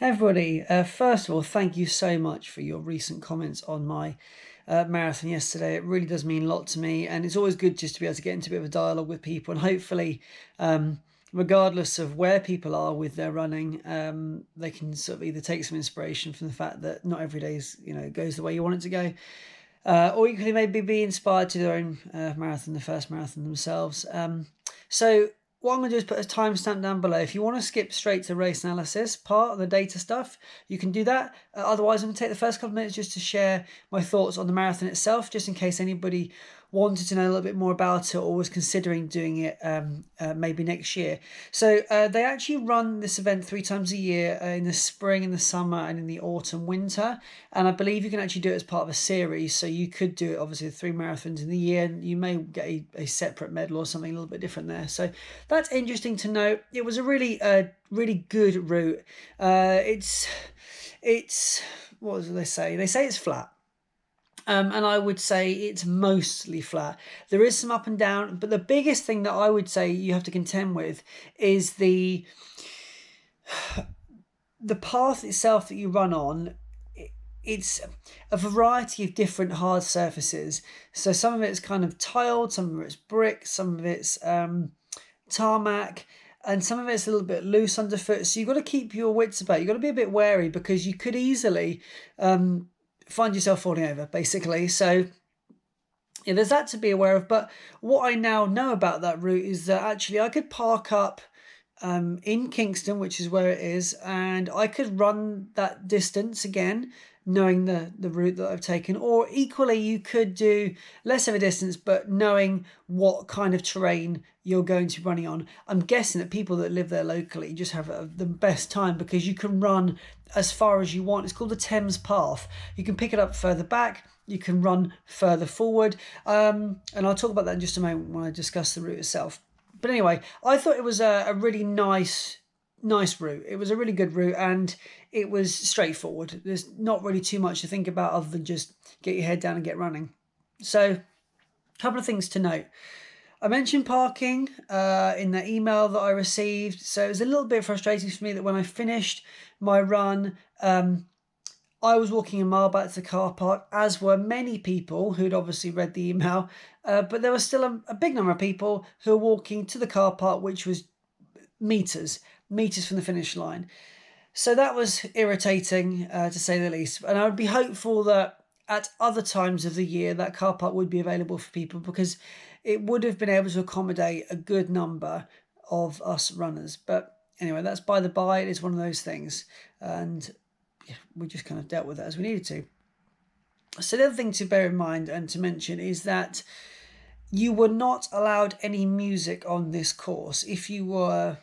Hey everybody, first of all, thank you so much for your recent comments on my marathon yesterday. It really does mean a lot to me, and it's always good just to be able to get into a bit of a dialogue with people, and hopefully, regardless of where people are with their running, they can sort of either take some inspiration from the fact that not every day goes the way you want it to go, or equally maybe be inspired to their own marathon, the first marathon themselves. So what I'm going to do is put a timestamp down below. If you want to skip straight to race analysis part of the data stuff, you can do that. Otherwise, I'm going to take the first couple of minutes just to share my thoughts on the marathon itself, just in case anybody wanted to know a little bit more about it or was considering doing it maybe next year. So they actually run this event 3 times a year, in the spring, in the summer, and in the autumn, winter. And I believe you can actually do it as part of a series. So you could do it, obviously, 3 marathons in the year, and you may get a separate medal or something a little bit different there. So that's interesting to know. It was a really good route. It's what do they say? They say it's flat. And I would say it's mostly flat. There is some up and down, but the biggest thing that I would say you have to contend with is the path itself that you run on. It's a variety of different hard surfaces. So some of it's kind of tiled, some of it's brick, some of it's tarmac, and some of it's a little bit loose underfoot. So you've got to keep your wits about. You've got to be a bit wary because you could easily find yourself falling over, basically. So yeah, there's that to be aware of. But what I now know about that route is that actually I could park up in Kingston, which is where it is, and I could run that distance again, knowing the route that I've taken. Or equally, you could do less of a distance, but knowing what kind of terrain you're going to be running on. I'm guessing that people that live there locally just have the best time because you can run as far as you want. It's called the Thames Path. You can pick it up further back, you can run further forward, and I'll talk about that in just a moment when I discuss the route itself. But anyway, I thought it was a really nice route. It was a really good route, and it was straightforward. There's not really too much to think about other than just get your head down and get running. So, a couple of things to note. I mentioned parking in the email that I received. So it was a little bit frustrating for me that when I finished my run, I was walking a mile back to the car park, as were many people who'd obviously read the email. But there was still a big number of people who were walking to the car park, which was meters from the finish line. So that was irritating, to say the least. And I would be hopeful that at other times of the year, that car park would be available for people, because it would have been able to accommodate a good number of us runners. But anyway, that's by the by. It is one of those things. And yeah, we just kind of dealt with it as we needed to. So the other thing to bear in mind and to mention is that you were not allowed any music on this course. If you were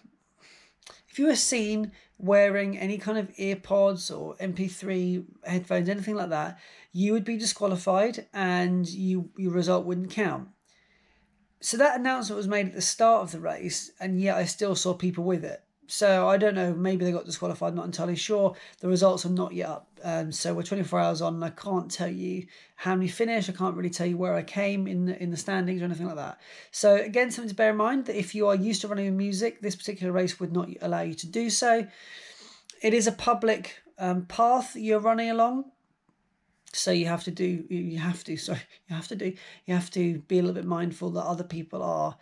seen wearing any kind of earpods or MP3 headphones, anything like that, you would be disqualified and your result wouldn't count. So that announcement was made at the start of the race, and yet I still saw people with it. So I don't know, maybe they got disqualified, not entirely sure. The results are not yet up. So we're 24 hours on, and I can't tell you how many finished. I can't really tell you where I came in the standings or anything like that. So again, something to bear in mind, that if you are used to running with music, this particular race would not allow you to do so. It is a public path you're running along. So you have to be a little bit mindful that other people are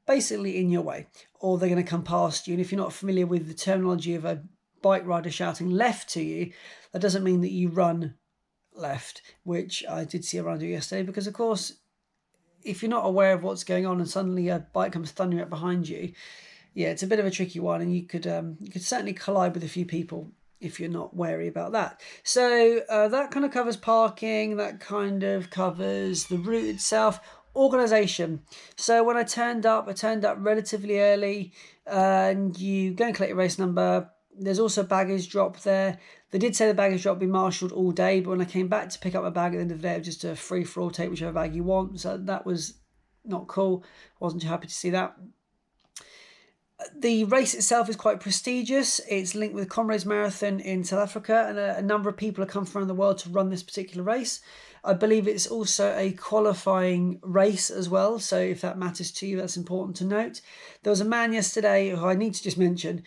basically in your way, or they're going to come past you. And if you're not familiar with the terminology of a bike rider shouting left to you, that doesn't mean that you run left, which I did see a runner do yesterday, because of course, if you're not aware of what's going on and suddenly a bike comes thundering up behind you, yeah, it's a bit of a tricky one, and you could certainly collide with a few people if you're not wary about that. So that kind of covers parking, that kind of covers the route itself. Organisation. So when I turned up relatively early, and you go and collect your race number. There's also baggage drop there. They did say the baggage drop would be marshalled all day, but when I came back to pick up my bag at the end of the day, it was just a free-for-all, take whichever bag you want. So that was not cool. Wasn't too happy to see that. The race itself is quite prestigious. It's linked with Comrades Marathon in South Africa, and a number of people have come from around the world to run this particular race. I believe it's also a qualifying race as well, so if that matters to you, that's important to note. There was a man yesterday who I need to just mention,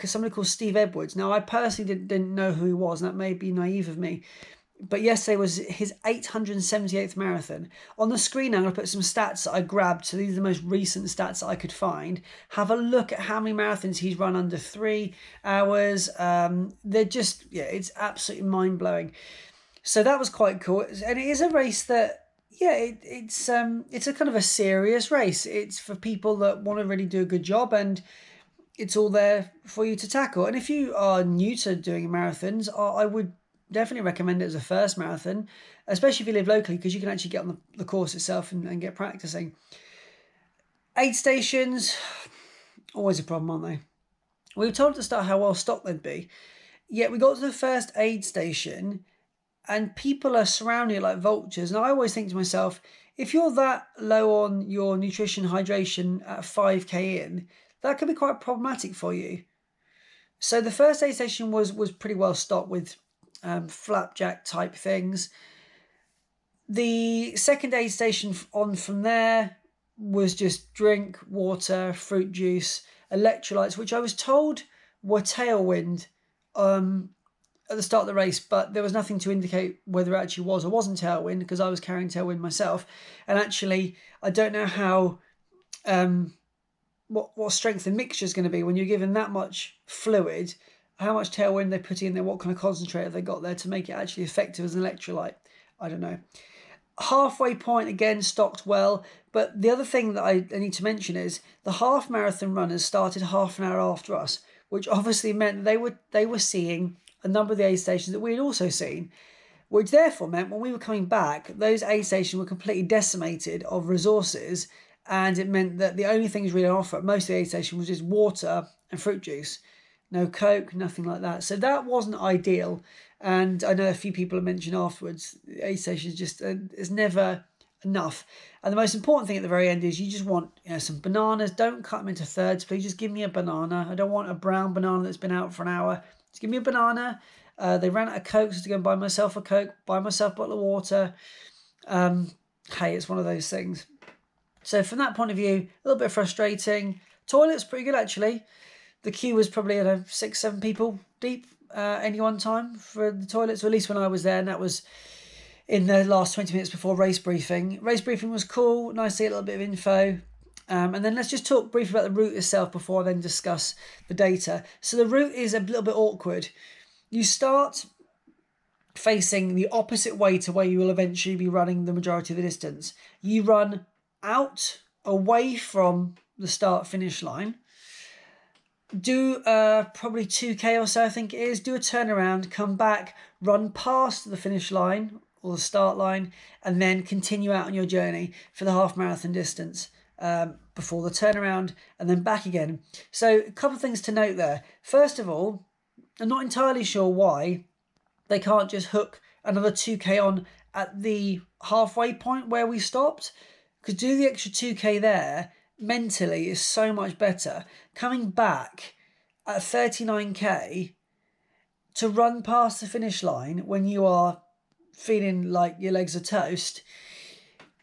somebody called Steve Edwards. Now, I personally didn't know who he was, and that may be naive of me, but yesterday was his 878th marathon. On the screen now, I'm going to put some stats that I grabbed. So these are the most recent stats that I could find. Have a look at how many marathons he's run under 3 hours. They're just, yeah, it's absolutely mind-blowing. So that was quite cool. And it is a race that, yeah, it's a kind of a serious race. It's for people that want to really do a good job, and it's all there for you to tackle. And if you are new to doing marathons, I would definitely recommend it as a first marathon, especially if you live locally, because you can actually get on the course itself and get practicing. Aid stations, always a problem, aren't they? We were told at the start how well stocked they'd be, yet we got to the first aid station and people are surrounding it like vultures. And I always think to myself, if you're that low on your nutrition, hydration at 5k in, that could be quite problematic for you. So the first aid station was pretty well stocked with flapjack type things. The second aid station on from there was just drink, water, fruit juice, electrolytes, which I was told were tailwind at the start of the race, but there was nothing to indicate whether it actually was or wasn't tailwind, because I was carrying tailwind myself. And actually, I don't know how what strength the mixture is going to be when you're given that much fluid, how much tailwind they put in there, what kind of concentrator they got there to make it actually effective as an electrolyte. I don't know. Halfway point, again, stocked well. But the other thing that I need to mention is the half marathon runners started half an hour after us, which obviously meant that they were seeing a number of the aid stations that we had also seen, which therefore meant when we were coming back, those aid stations were completely decimated of resources, and it meant that the only things really on offer at most of the aid stations was just water and fruit juice. No Coke, nothing like that. So that wasn't ideal. And I know a few people have mentioned afterwards, the aid stations just is never enough. And the most important thing at the very end is you just want some bananas. Don't cut them into thirds, please. Just give me a banana. I don't want a brown banana that's been out for an hour. Just give me a banana. They ran out of Coke, so to go and buy myself a Coke, buy myself a bottle of water. Hey, it's one of those things. So from that point of view, a little bit frustrating. Toilet's pretty good, actually. The queue was probably 6-7 people deep any one time for the toilets, or at least when I was there, and that was in the last 20 minutes before race briefing. Race briefing was cool, nice to get a little bit of info. And then let's just talk briefly about the route itself before I then discuss the data. So the route is a little bit awkward. You start facing the opposite way to where you will eventually be running the majority of the distance. You run out, away from the start-finish line, do probably 2k or so, I think it is, do a turnaround, come back, run past the finish line or the start line, and then continue out on your journey for the half marathon distance before the turnaround, and then back again. So a couple of things to note there. First of all, I'm not entirely sure why they can't just hook another 2k on at the halfway point where we stopped, because do the extra 2k there mentally is so much better. Coming back at 39k to run past the finish line when you are feeling like your legs are toast.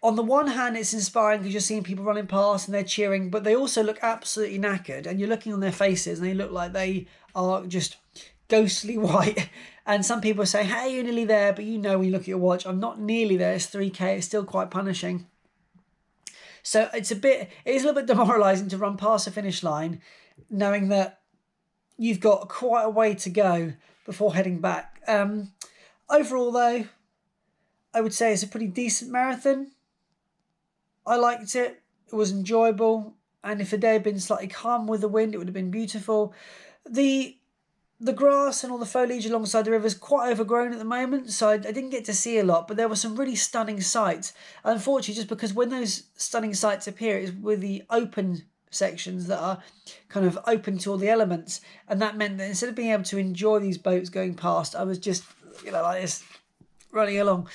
On the one hand, it's inspiring because you're seeing people running past and they're cheering, but they also look absolutely knackered, and you're looking on their faces and they look like they are just ghostly white. And some people say, hey, you're nearly there, but when you look at your watch, I'm not nearly there. It's 3k. It's still quite punishing. So it is a little bit demoralising to run past the finish line, knowing that you've got quite a way to go before heading back. Overall, though, I would say it's a pretty decent marathon. I liked it. It was enjoyable. And if the day had been slightly calm with the wind, it would have been beautiful. The grass and all the foliage alongside the river is quite overgrown at the moment, so I didn't get to see a lot, but there were some really stunning sights. Unfortunately, just because when those stunning sights appear, it's with the open sections that are kind of open to all the elements, and that meant that instead of being able to enjoy these boats going past, I was just, like this, running along.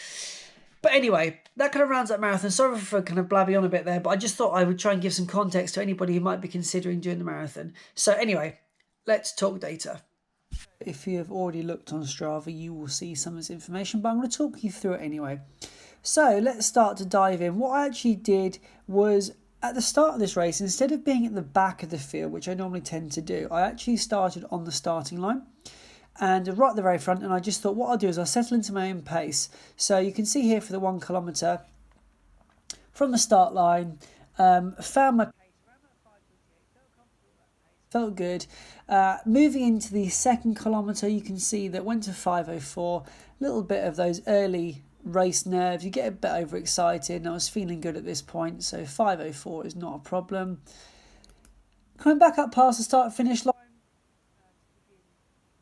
But anyway, that kind of rounds up marathon. Sorry for kind of blabbing on a bit there, but I just thought I would try and give some context to anybody who might be considering doing the marathon. So anyway, let's talk data. If you have already looked on Strava, you will see some of this information, but I'm going to talk you through it anyway. So let's start to dive in. What I actually did was, at the start of this race, instead of being at the back of the field, which I normally tend to do, I actually started on the starting line and right at the very front, and I just thought what I'll do is I'll settle into my own pace. So you can see here for the 1 kilometre from the start line, found my pace, felt good. Moving into the 2nd kilometre, you can see that went to 5:04. A little bit of those early race nerves. You get a bit overexcited, and I was feeling good at this point, so 5:04 is not a problem. Coming back up past the start finish line,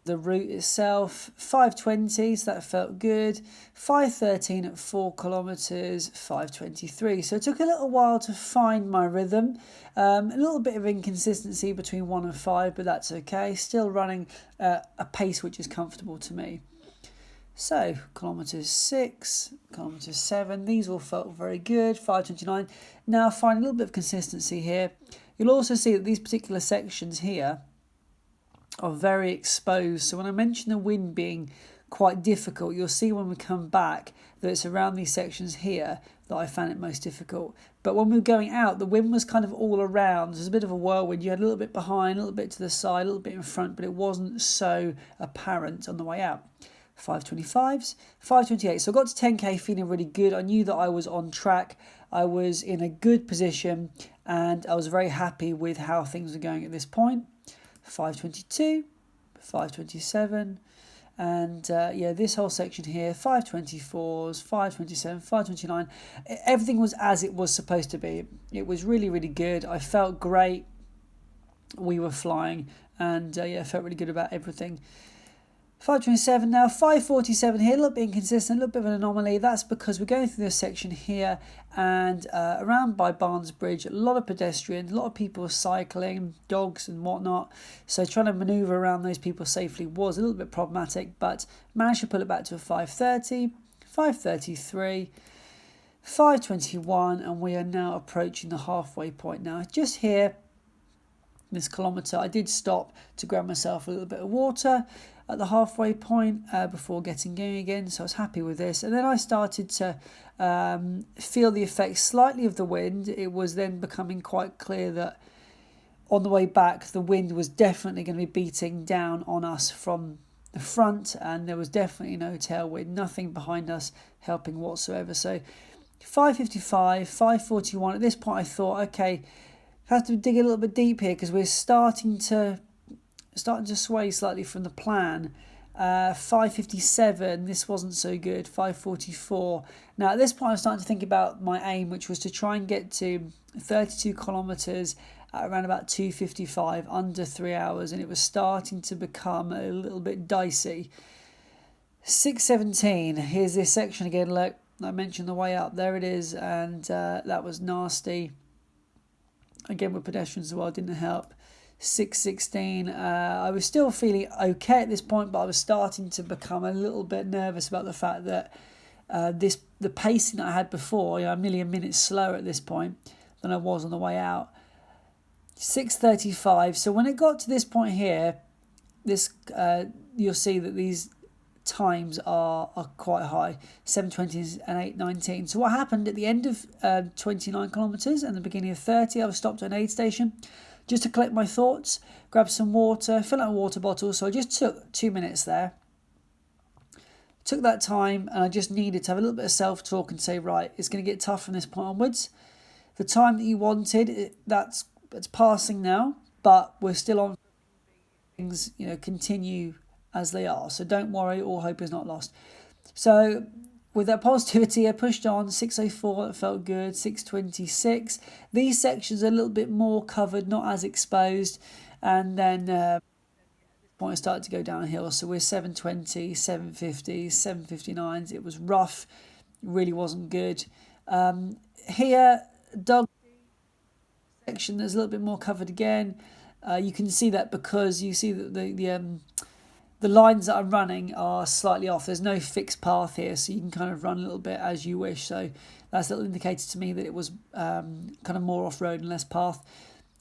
the route itself, 5:20, so that felt good. 5:13 at 4 kilometres, 5:23. So it took a little while to find my rhythm. A little bit of inconsistency between 1 and 5, but that's okay. Still running a pace which is comfortable to me. So, kilometres 6, kilometres 7, these all felt very good, 5:29. Now, find a little bit of consistency here. You'll also see that these particular sections here are very exposed. So when I mention the wind being quite difficult, you'll see when we come back that it's around these sections here that I found it most difficult. But when we were going out, the wind was kind of all around. There's a bit of a whirlwind. You had a little bit behind, a little bit to the side, a little bit in front, but it wasn't so apparent on the way out. 5:25s, 5:28. So I got to 10k feeling really good. I knew that I was on track. I was in a good position, and I was very happy with how things were going at this point. 5:22, 5:27, and this whole section here, 5:24s, 5:27, 5:29. Everything was as it was supposed to be. It was really, really good. I felt great. We were flying, and I felt really good about everything. 5:27 now, 5:47 here, a little bit inconsistent, a little bit of an anomaly. That's because we're going through this section here, and around by Barnes Bridge, a lot of pedestrians, a lot of people cycling, dogs and whatnot. So trying to manoeuvre around those people safely was a little bit problematic, but managed to pull it back to a 5:30, 5:33, 5:21, and we are now approaching the halfway point now. Just here, this kilometre, I did stop to grab myself a little bit of water at the halfway point before getting going again, so I was happy with this. And then I started to feel the effects slightly of the wind. It was then becoming quite clear that on the way back, the wind was definitely going to be beating down on us from the front, and there was definitely no tailwind, nothing behind us helping whatsoever. So 5:55, 5:41. At this point, I thought, okay, I have to dig a little bit deep here because we're starting to sway slightly from the plan. 5:57, this wasn't so good. 5:44. Now at this point I'm starting to think about my aim, which was to try and get to 32 kilometres at around about 2:55, under 3 hours, and it was starting to become a little bit dicey. 6:17, here's this section again. Look, I mentioned the way up, there it is, and that was nasty. Again with pedestrians as well, didn't help. 6:16, I was still feeling okay at this point, but I was starting to become a little bit nervous about the fact that the pacing that I had before, I'm nearly a minute slower at this point than I was on the way out. 6:35, so when it got to this point here, this you'll see that these times are quite high, 7:20 and 8:19. So what happened at the end of 29 kilometres and the beginning of 30, I was stopped at an aid station just to collect my thoughts, grab some water, fill out a water bottle. So I just took 2 minutes there. Took that time, and I just needed to have a little bit of self-talk and say, right, it's going to get tough from this point onwards. The time that you wanted, that's passing now, but we're still on things, continue as they are. So don't worry, all hope is not lost. So with that positivity, I pushed on. 6:04, it felt good. 6:26. These sections are a little bit more covered, not as exposed. And then at this point, I started to go downhill. So we're 7:20, 7:50, 7:59s. It was rough. It really wasn't good. Here, dog section, there's a little bit more covered again. You can see that because you see that the lines that I'm running are slightly off. There's no fixed path here, so you can kind of run a little bit as you wish. So that's a little indicator to me that it was kind of more off-road and less path.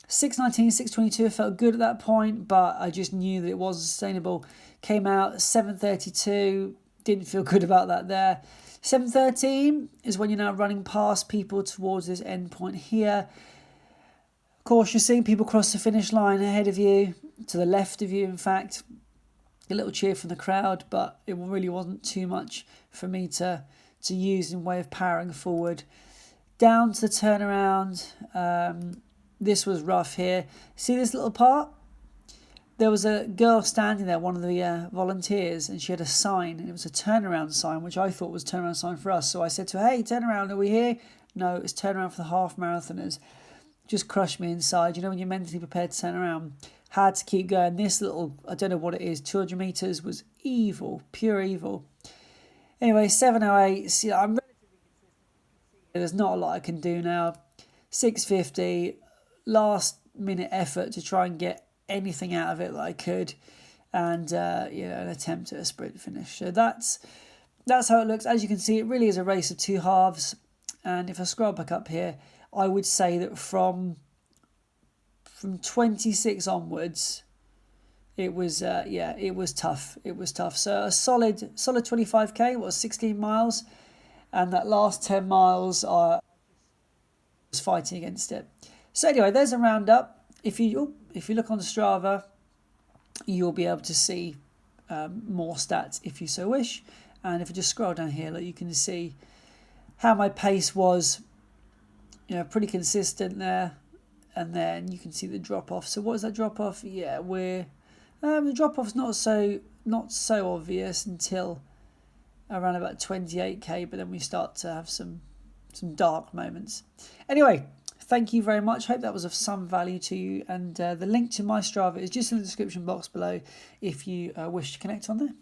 6:19, 6:22, I felt good at that point, but I just knew that it wasn't sustainable. Came out 7:32, didn't feel good about that there. 7:13 is when you're now running past people towards this end point here. Of course, you're seeing people cross the finish line ahead of you, to the left of you, in fact. A little cheer from the crowd, but it really wasn't too much for me to use in way of powering forward. Down to the turnaround. This was rough here. See this little part? There was a girl standing there, one of the volunteers, and she had a sign, and it was a turnaround sign, which I thought was a turnaround sign for us. So I said to her, "Hey, turnaround, are we here?" No, it's turnaround for the half marathoners. Just crushed me inside. You know, when you're mentally prepared to turn around. Had to keep going. This little, I don't know what it is, 200 metres was evil, pure evil. Anyway, 7:08. See, I'm relatively consistent. There's not a lot I can do now. 6:50. Last minute effort to try and get anything out of it that I could, and an attempt at a sprint finish. So that's how it looks. As you can see, it really is a race of two halves. And if I scroll back up here, I would say that from 26 onwards, it was it was tough. It was tough. So a solid 25k was 16 miles, and that last 10 miles I was fighting against it. So anyway, there's a roundup. If you look on Strava, you'll be able to see more stats if you so wish. And if you just scroll down here, you can see how my pace was, pretty consistent there. And then you can see the drop off. So what is that drop off? Yeah, the drop off's not so obvious until around about 28k, but then we start to have some dark moments. Anyway, thank you very much. Hope that was of some value to you. And the link to my Strava is just in the description box below if you wish to connect on there.